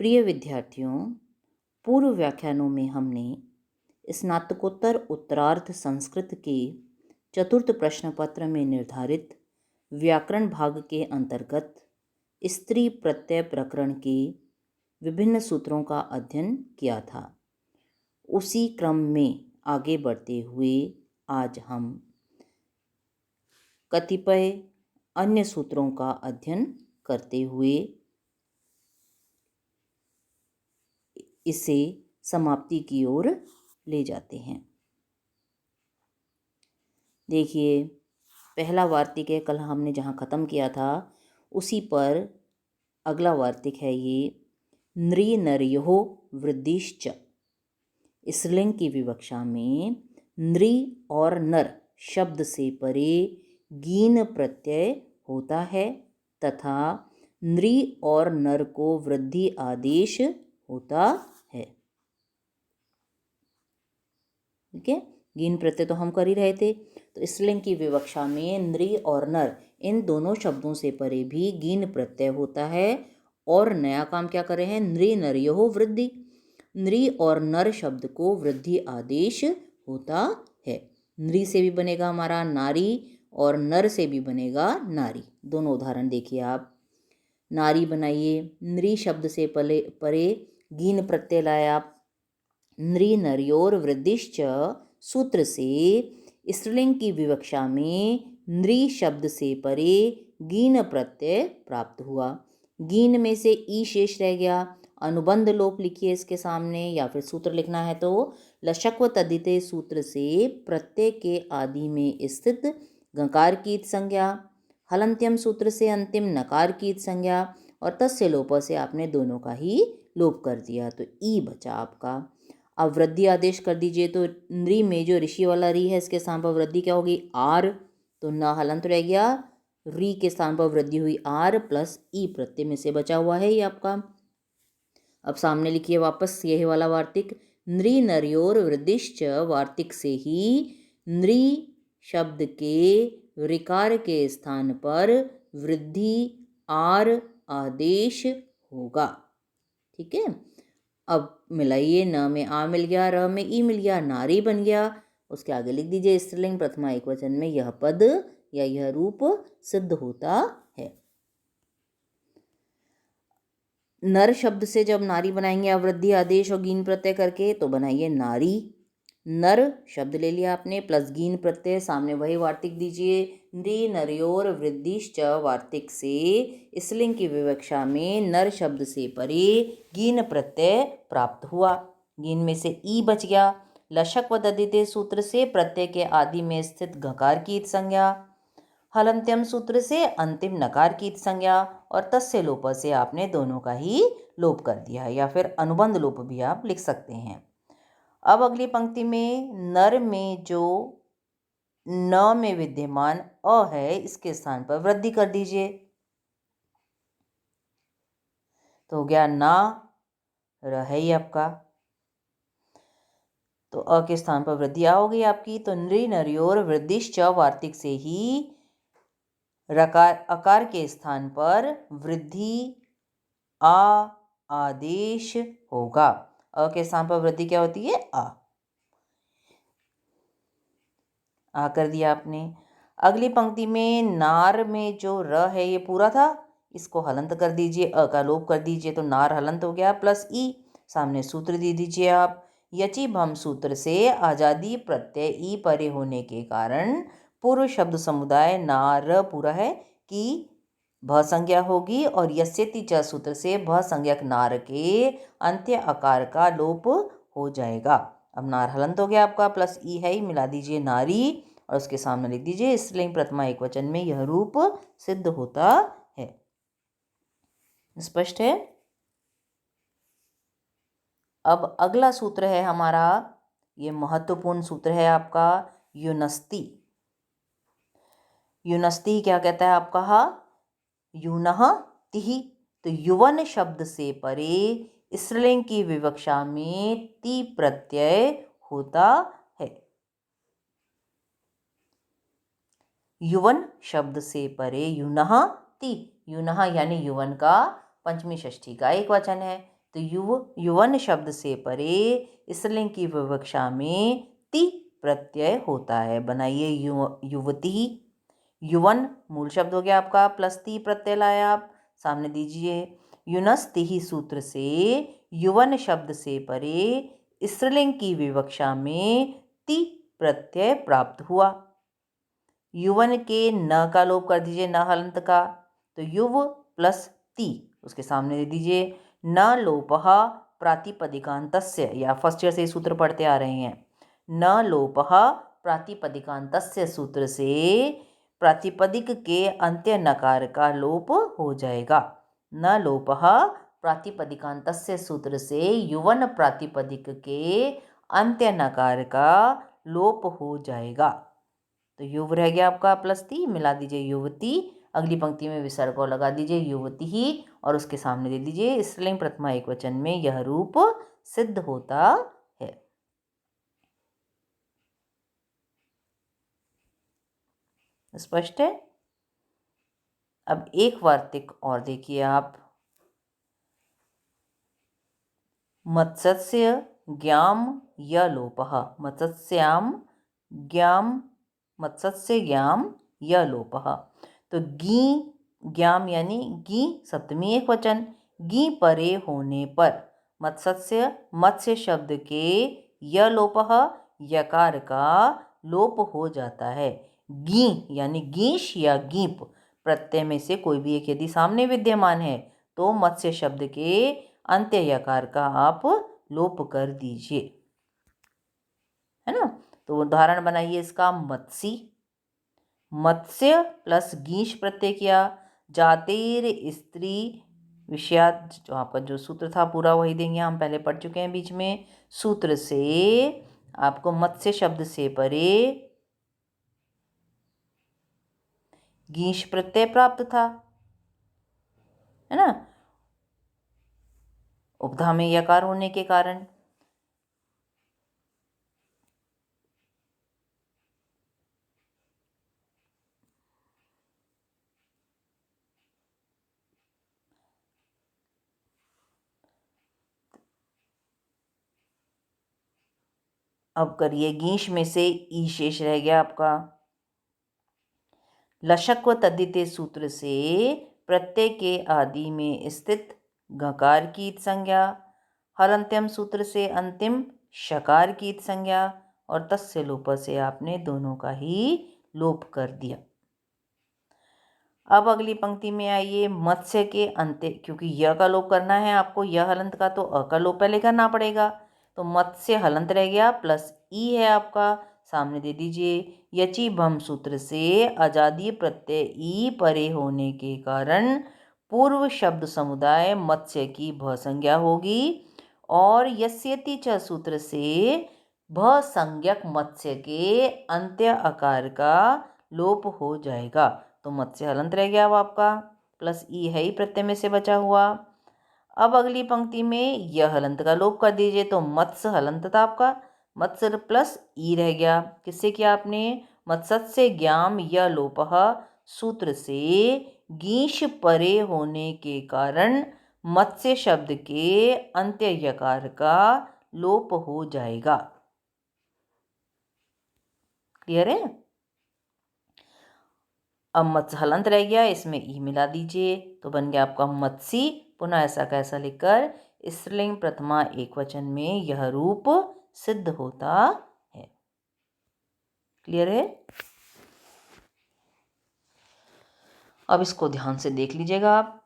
प्रिय विद्यार्थियों, पूर्व व्याख्यानों में हमने स्नातकोत्तर उत्तरार्ध संस्कृत के चतुर्थ प्रश्न पत्र में निर्धारित व्याकरण भाग के अंतर्गत स्त्री प्रत्यय प्रकरण के विभिन्न सूत्रों का अध्ययन किया था। उसी क्रम में आगे बढ़ते हुए आज हम कतिपय अन्य सूत्रों का अध्ययन करते हुए इसे समाप्ति की ओर ले जाते हैं। देखिए, पहला वार्तिक है, कल हमने जहाँ ख़त्म किया था उसी पर अगला वार्तिक है ये। नृ नर्योः वृद्धिश्च। स्त्रीलिंग की विवक्षा में नृ और नर शब्द से परे गीन प्रत्यय होता है तथा नृ और नर को वृद्धि आदेश होता है। ठीक है, गीन प्रत्यय तो हम कर ही रहे थे। तो स्त्रीलिंग की विवक्षा में नृ और नर इन दोनों शब्दों से परे भी गीन प्रत्यय होता है। और नया काम क्या कर रहे हैं? नृ नर्योः वृद्धि। नृ और नर शब्द को वृद्धि आदेश होता है। नृ से भी बनेगा हमारा नारी और नर से भी बनेगा नारी। दोनों उदाहरण देखिए आप। नारी बनाइए, नृ शब्द से परे गीन प्रत्यय लाए आप। नृ नर्योर वृद्धिश्च सूत्र से स्त्रीलिंग की विवक्षा में नृ शब्द से परे गीन प्रत्यय प्राप्त हुआ। गीन में से ई शेष रह गया। अनुबंध लोप लिखिए इसके सामने, या फिर सूत्र लिखना है तो लशक्व तद्धिते सूत्र से प्रत्यय के आदि में स्थित गकार की संज्ञा, हलंत्यम सूत्र से अंतिम नकार की संज्ञा और तस्य लोप से आपने दोनों का ही लोप कर दिया, तो ई बचा आपका। अब वृद्धि आदेश कर दीजिए, तो नृ में जो ऋषि वाला री है इसके स्थान पर वृद्धि क्या होगी? आर। तो न हलंत रह गया, री के स्थान पर वृद्धि हुई आर प्लस ई प्रत्यय में से बचा हुआ है ये आपका। अब सामने लिखिए वापस यही वाला वार्तिक। नृ नर्योर वृद्धिश्च वार्तिक से ही नृ शब्द के ऋकार के स्थान पर वृद्धि आर आदेश होगा। ठीक है, अब मिलाइए, न में आ मिल गया, र में ई मिल गया, नारी बन गया। उसके आगे लिख दीजिए स्त्रीलिंग प्रथमा एकवचन में यह पद या यह रूप सिद्ध होता है। नर शब्द से जब नारी बनाएंगे अवृद्धि आदेश और गीन प्रत्यय करके, तो बनाइए नारी। नर शब्द ले लिया आपने प्लस गीन प्रत्यय, सामने वही वार्तिक दीजिए। नृ नर्योर वृद्धिश्च वार्तिक से स्त्रीलिंग की विवक्षा में नर शब्द से परे गीन प्रत्यय प्राप्त हुआ। गीन में से ई बच गया। लशक व ददिते सूत्र से प्रत्यय के आदि में स्थित घकार की संज्ञा, हलंत्यम सूत्र से अंतिम नकार की संज्ञा और तस्य लोप से आपने दोनों का ही लोप कर दिया, या फिर अनुबंध लोप भी आप लिख सकते हैं। अब अगली पंक्ति में नर में जो न में विद्यमान अ है इसके स्थान पर वृद्धि कर दीजिए, तो हो गया ना रह ही आपका। तो अ के स्थान पर वृद्धि आ होगी आपकी। तो नृ नर्योर वृद्धिश्च वार्तिक से ही रकार अकार के स्थान पर वृद्धि आ आदेश होगा। अ के स्थान पर वृद्धि क्या होती है? आ कर दिया आपने। अगली पंक्ति में नार में जो र है ये पूरा था, इसको हलंत कर दीजिए, अ का लोप कर दीजिए, तो नार हलंत हो गया प्लस ई। सामने सूत्र दे दीजिए आप। यचि भम सूत्र से आजादी प्रत्यय ई परे होने के कारण पूर्व शब्द समुदाय नार पूरा है कि भ संज्ञा होगी, और यस्यति च सूत्र से भ संज्ञक नार के अंत्य आकार का लोप हो जाएगा। अब नार हलंत हो गया आपका, प्लस ई है ही, मिला दीजिए नारी और उसके सामने लिख दीजिए स्त्रीलिंग प्रथमा एकवचन में यह रूप सिद्ध होता है। स्पष्ट है? अब अगला सूत्र है हमारा, ये महत्वपूर्ण सूत्र है आपका, युनस्ति। युनस्ति क्या कहता है आपका? युनः तिहि। तो युवन शब्द से परे स्त्रीलिंग की विवक्षा में ति प्रत्यय होता है। युवन शब्द से परे युनः ति, युनः यानी युवन का पंचमी षष्ठी का एक वचन है। तो युवन शब्द से परे स्त्रीलिंग की विवक्षा में ति प्रत्यय होता है। बनाइए युवती। युवन मूल शब्द हो गया आपका, प्लस ती प्रत्यय लाया आप, सामने दीजिए। युनस्ति सूत्र से युवन शब्द से परे स्त्रीलिंग की विवक्षा में ति प्रत्यय प्राप्त हुआ। युवन के न का लोप कर दीजिए, न हलंत का, तो युव प्लस ति उसके सामने दे दीजिए। न लोपः प्रातिपदिकान्तस्य, या फर्स्ट ईयर से सूत्र पढ़ते आ रहे हैं। न लोपः प्रातिपदिकान्तस्य सूत्र से प्रातिपदिक के अंत्य नकार का लोप हो जाएगा। न लोपः प्रातिपदिकान्तस्य सूत्र से युवन प्रातिपदिक के अंत्य नकार का लोप हो जाएगा। तो युव रह गया आपका प्लस ती, मिला दीजिए युवती। अगली पंक्ति में विसर्ग को लगा दीजिए युवती ही, और उसके सामने दे दीजिए स्त्रीलिंग प्रथमा एकवचन में यह रूप सिद्ध होता है। स्पष्ट है? अब एक वार्तिक और देखिए आप। मत्स्य ज्ञाम य लोपः, मत्स्याम ज्ञाम, मत्स्य ज्ञाम य लोपः। तो गी ज्ञाम यानी गी सप्तमी एक वचन, गी परे होने पर मत्स्य मत्स्य शब्द के य लोपः यकार का लोप हो जाता है। गी यानी गीश या गीप प्रत्यय में से कोई भी एक यदि सामने विद्यमान है तो मत्स्य शब्द के अंत्य यकार का आप लोप कर दीजिए, है ना। तो उदाहरण बनाइए इसका। मत्सी, मत्स्य प्लस गीश प्रत्यय किया, जातेर स्त्री विषयात, जो आपका जो सूत्र था पूरा वही देंगे, हम पहले पढ़ चुके हैं बीच में। सूत्र से आपको मत्स्य शब्द से परे गीश प्रत्यय प्राप्त था, है ना, उपधा में यकार होने के कारण। अब करिए, गीश में से ई शेष रह गया आपका। लशक व तद्धिते सूत्र से प्रत्यय के आदि में स्थित गकार की इत संज्ञा, हलंत्यम सूत्र से अंतिम शकार की इत संज्ञा, और तस्य लोप से आपने दोनों का ही लोप कर दिया। अब अगली पंक्ति में आइए। मत्स्य के अंत्य, क्योंकि य का लोप करना है आपको, य हलंत का, तो अ का लोप पहले करना पड़ेगा। तो मत्स्य हलंत रह गया, प्लस ई है आपका, सामने दे दीजिए। यची भम सूत्र से अजादीय प्रत्यय ई परे होने के कारण पूर्व शब्द समुदाय मत्स्य की भ संज्ञा होगी, और यस्यति च सूत्र से भ संज्ञक मत्स्य के अंत्य अकार का लोप हो जाएगा। तो मत्स्य हलंत रह गया वो आपका, प्लस ई है ही प्रत्यय में से बचा हुआ। अब अगली पंक्ति में यह हलंत का लोप कर दीजिए, तो मत्स्य हलंत था आपका, मत्स्य प्लस ई रह गया। किससे किया आपने? मत्स्य ज्ञाम य लोपः सूत्र से गीश परे होने के कारण मत्स्य शब्द के अंत्य यकार का लोप हो जाएगा। क्लियर है? अब मत्स्य हलंत रह गया, इसमें ई मिला दीजिए, तो बन गया आपका मत्सी। पुनः ऐसा कैसा लिखकर स्त्रीलिंग प्रथमा एकवचन में यह रूप सिद्ध होता है। क्लियर है? अब इसको ध्यान से देख लीजिएगा आप,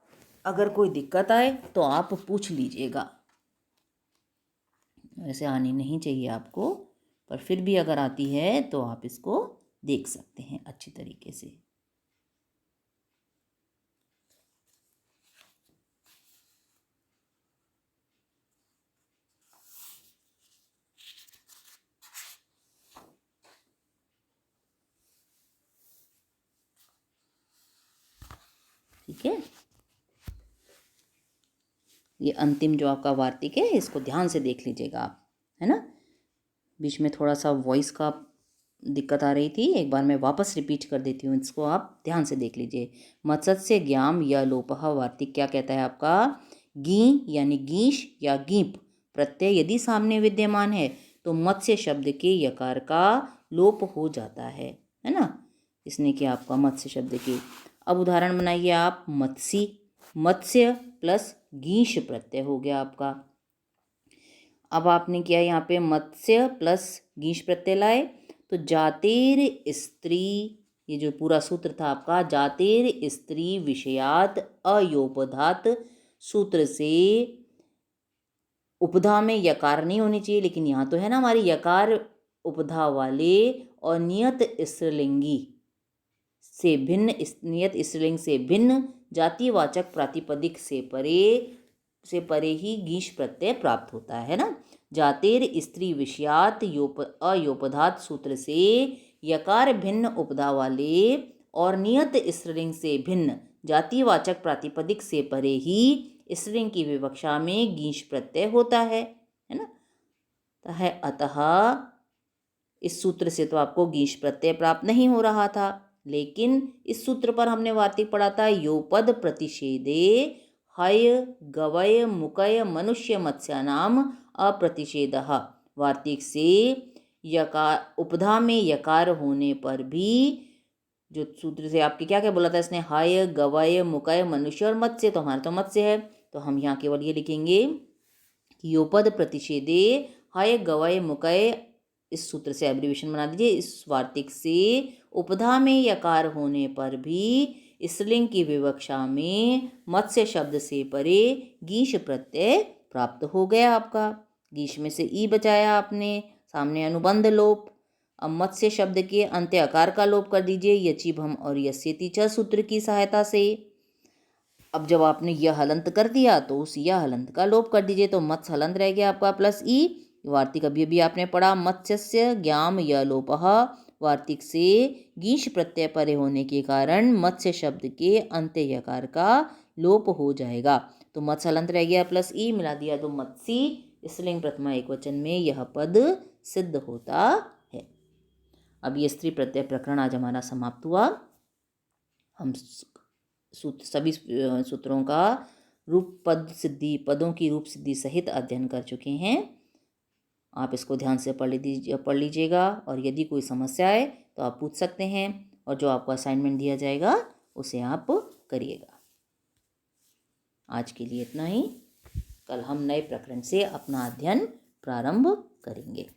अगर कोई दिक्कत आए तो आप पूछ लीजिएगा। वैसे आनी नहीं चाहिए आपको, पर फिर भी अगर आती है तो आप इसको देख सकते हैं अच्छी तरीके से। ठीक है, ये अंतिम जो आपका वार्तिक है इसको ध्यान से देख लीजिएगा आप, है ना। बीच में थोड़ा सा वॉइस का दिक्कत आ रही थी, एक बार मैं वापस रिपीट कर देती हूँ, इसको आप ध्यान से देख लीजिए। मत्स्य ज्ञाम या लोपः वार्तिक क्या कहता है आपका गी यानी गीश या गीप प्रत्यय यदि सामने विद्यमान है तो मत्स्य शब्द के यकार का लोप हो जाता है ना। इसने क्या आपका मत्स्य शब्द के। अब उदाहरण बनाइए आप मत्सी, मत्स्य प्लस गीश प्रत्यय हो गया आपका। अब आपने किया यहाँ पे मत्स्य प्लस गीश प्रत्यय लाए तो जातेर स्त्री, ये जो पूरा सूत्र था आपका, जातेर स्त्री विषयात अयोपधात सूत्र से उपधा में यकार नहीं होनी चाहिए, लेकिन यहाँ तो है ना हमारी यकार उपधा वाले और नियत स्त्रीलिंगी से भिन्न, नियत स्त्रीलिंग से भिन्न जातिवाचक प्रातिपदिक से परे ही गीश प्रत्यय प्राप्त होता है ना। जातेर स्त्री विषयात अयोपधात सूत्र से यकार भिन्न उपधा वाले और नियत स्त्रीलिंग से भिन्न जातिवाचक प्रातिपदिक से परे ही स्त्रीलिंग की विवक्षा में गीश प्रत्यय होता है ना। तो है अतः इस सूत्र से तो आपको गीश प्रत्यय प्राप्त नहीं हो रहा था, लेकिन इस सूत्र पर हमने वार्तिक पढ़ा था योपद प्रतिषेधे हय गवय मुकय मनुष्य मत्स्यानाम अप्रतिषेधः। वार्तिक से यकार उपधा में यकार होने पर भी, जो सूत्र से आपके क्या क्या बोला था इसने, हय गवय मुकय मनुष्य और मत्स्य, तो हमारा तो मत्स्य है, तो हम यहाँ केवल ये लिखेंगे कि योपद प्रतिषेधे हय गवय मुकय, इस सूत्र से एब्रीविएशन बना दीजिए। इस वार्तिक से उपधा में यकार होने पर भी स्त्रीलिंग की विवक्षा में मत्स्य शब्द से परे गीश प्रत्यय प्राप्त हो गया आपका। गीश में से ई बचाया आपने, सामने अनुबंध लोप। अब मत्स्य शब्द के अंत्य आकार का लोप कर दीजिए यचि भम और यस्येति च सूत्र की सहायता से। अब जब आपने यह हलंत कर दिया तो उस यह हलंत का लोप कर दीजिए, तो मत्स्य हलंत रह गया आपका प्लस ई। वार्तिक अभी आपने पढ़ा मत्स्यस्य ज्ञाम य लोपः, वार्तिक से गीश प्रत्यय परे होने के कारण मत्स्य शब्द के अंत्य यकार का लोप हो जाएगा, तो मत्स्य हलंत रह गया प्लस ई, मिला दिया तो मत्सी, स्त्रीलिंग प्रथमा एकवचन में यह पद सिद्ध होता है। अब ये स्त्री प्रत्यय प्रकरण आज हमारा समाप्त हुआ। हम सभी सूत्रों का रूप पद सिद्धि, पदों की रूप सिद्धि सहित अध्ययन कर चुके हैं। आप इसको ध्यान से पढ़ लीजिएगा और यदि कोई समस्या है तो आप पूछ सकते हैं, और जो आपको असाइनमेंट दिया जाएगा उसे आप करिएगा। आज के लिए इतना ही। कल हम नए प्रकरण से अपना अध्ययन प्रारंभ करेंगे।